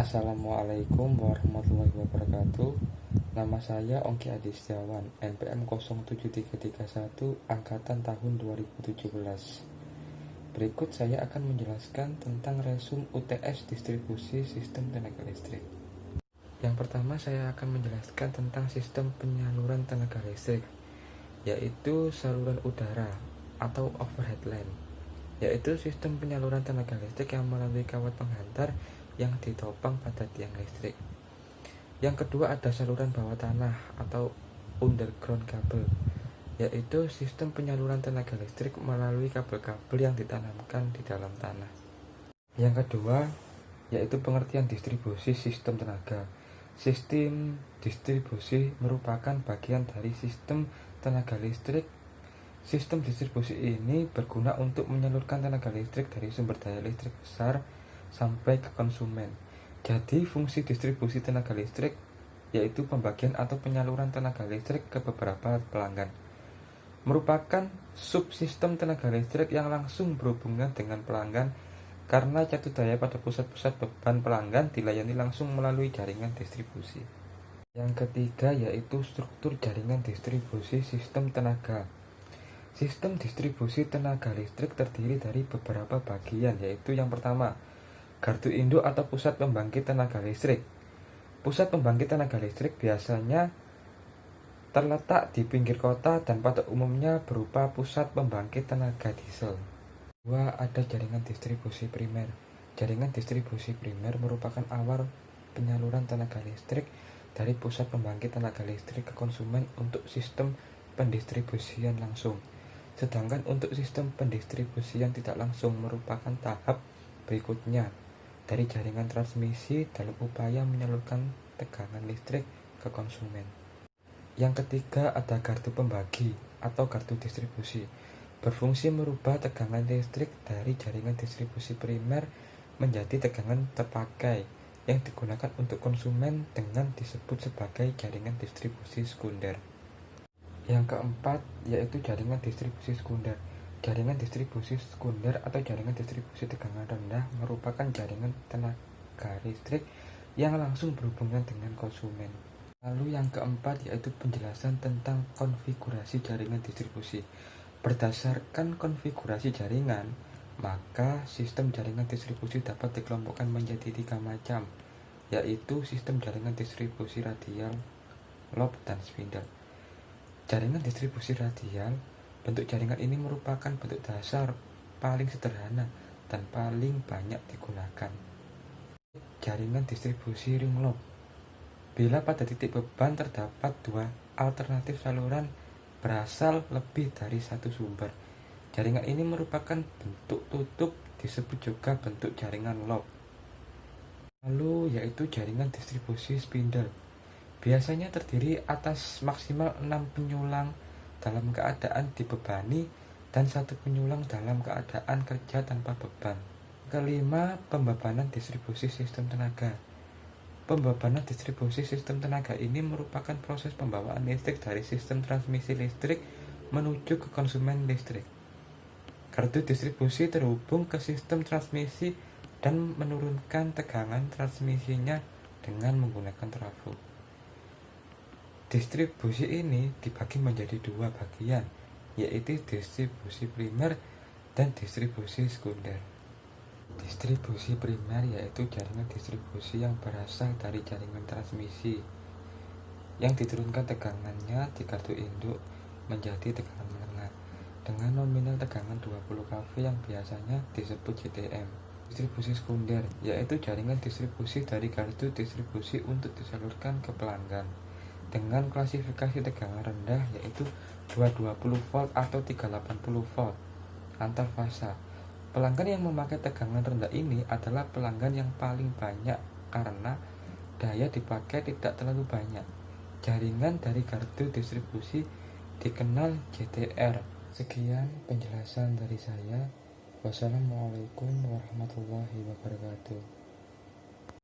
Assalamualaikum warahmatullahi wabarakatuh. Nama saya Ongki Adi Setiawan, NPM 07331, Angkatan tahun 2017. Berikut saya akan menjelaskan tentang resum UTS distribusi sistem tenaga listrik. Yang pertama saya akan menjelaskan tentang sistem penyaluran tenaga listrik, yaitu saluran udara atau overhead line, yaitu sistem penyaluran tenaga listrik yang melalui kawat penghantar yang ditopang pada tiang listrik. Yang kedua ada saluran bawah tanah atau underground kabel, yaitu sistem penyaluran tenaga listrik melalui kabel-kabel yang ditanamkan di dalam tanah. Yang kedua yaitu pengertian distribusi sistem tenaga. Sistem distribusi merupakan bagian dari sistem tenaga listrik. Sistem distribusi ini berguna untuk menyalurkan tenaga listrik dari sumber daya listrik besar sampai ke konsumen. Jadi fungsi distribusi tenaga listrik yaitu pembagian atau penyaluran tenaga listrik ke beberapa pelanggan. Merupakan subsistem tenaga listrik yang langsung berhubungan dengan pelanggan karena jatuh daya pada pusat-pusat beban pelanggan dilayani langsung melalui jaringan distribusi. Yang ketiga yaitu struktur jaringan distribusi sistem tenaga. Sistem distribusi tenaga listrik terdiri dari beberapa bagian, yaitu yang pertama, gardu induk atau pusat pembangkit tenaga listrik. Pusat pembangkit tenaga listrik biasanya terletak di pinggir kota dan pada umumnya berupa pusat pembangkit tenaga diesel. Dua, ada jaringan distribusi primer. Jaringan distribusi primer merupakan awal penyaluran tenaga listrik dari pusat pembangkit tenaga listrik ke konsumen untuk sistem pendistribusian langsung. Sedangkan untuk sistem pendistribusian tidak langsung merupakan tahap berikutnya dari jaringan transmisi dalam upaya menyalurkan tegangan listrik ke konsumen. Yang ketiga ada gardu pembagi atau gardu distribusi. Berfungsi merubah tegangan listrik dari jaringan distribusi primer menjadi tegangan terpakai yang digunakan untuk konsumen dengan disebut sebagai jaringan distribusi sekunder. Yang keempat yaitu jaringan distribusi sekunder. Jaringan distribusi sekunder atau jaringan distribusi tegangan rendah merupakan jaringan tenaga listrik yang langsung berhubungan dengan konsumen. Lalu yang keempat yaitu penjelasan tentang konfigurasi jaringan distribusi. Berdasarkan konfigurasi jaringan, maka sistem jaringan distribusi dapat dikelompokkan menjadi 3 macam, yaitu sistem jaringan distribusi radial, loop, dan spindle. Jaringan distribusi radial, bentuk jaringan ini merupakan bentuk dasar paling sederhana dan paling banyak digunakan. Jaringan distribusi ring loop. Bila pada titik beban terdapat dua alternatif saluran berasal lebih dari satu sumber, jaringan ini merupakan bentuk tutup, disebut juga bentuk jaringan loop. Lalu yaitu jaringan distribusi spindle. Biasanya terdiri atas maksimal 6 penyulang dalam keadaan dibebani dan 1 penyulang dalam keadaan kerja tanpa beban. Kelima, pembebanan distribusi sistem tenaga. Pembebanan distribusi sistem tenaga ini merupakan proses pembawaan listrik dari sistem transmisi listrik menuju ke konsumen listrik. Gardu distribusi terhubung ke sistem transmisi dan menurunkan tegangan transmisinya dengan menggunakan trafo. Distribusi ini dibagi menjadi 2 bagian, yaitu distribusi primer dan distribusi sekunder. Distribusi primer yaitu jaringan distribusi yang berasal dari jaringan transmisi yang diturunkan tegangannya di gardu induk menjadi tegangan menengah dengan nominal tegangan 20 kV yang biasanya disebut JTM. Distribusi sekunder yaitu jaringan distribusi dari gardu distribusi untuk disalurkan ke pelanggan dengan klasifikasi tegangan rendah yaitu 220 volt atau 380 volt antar fasa. Pelanggan yang memakai tegangan rendah ini adalah pelanggan yang paling banyak karena daya dipakai tidak terlalu banyak. Jaringan dari gardu distribusi dikenal JTR. Sekian penjelasan dari saya. Wassalamualaikum warahmatullahi wabarakatuh.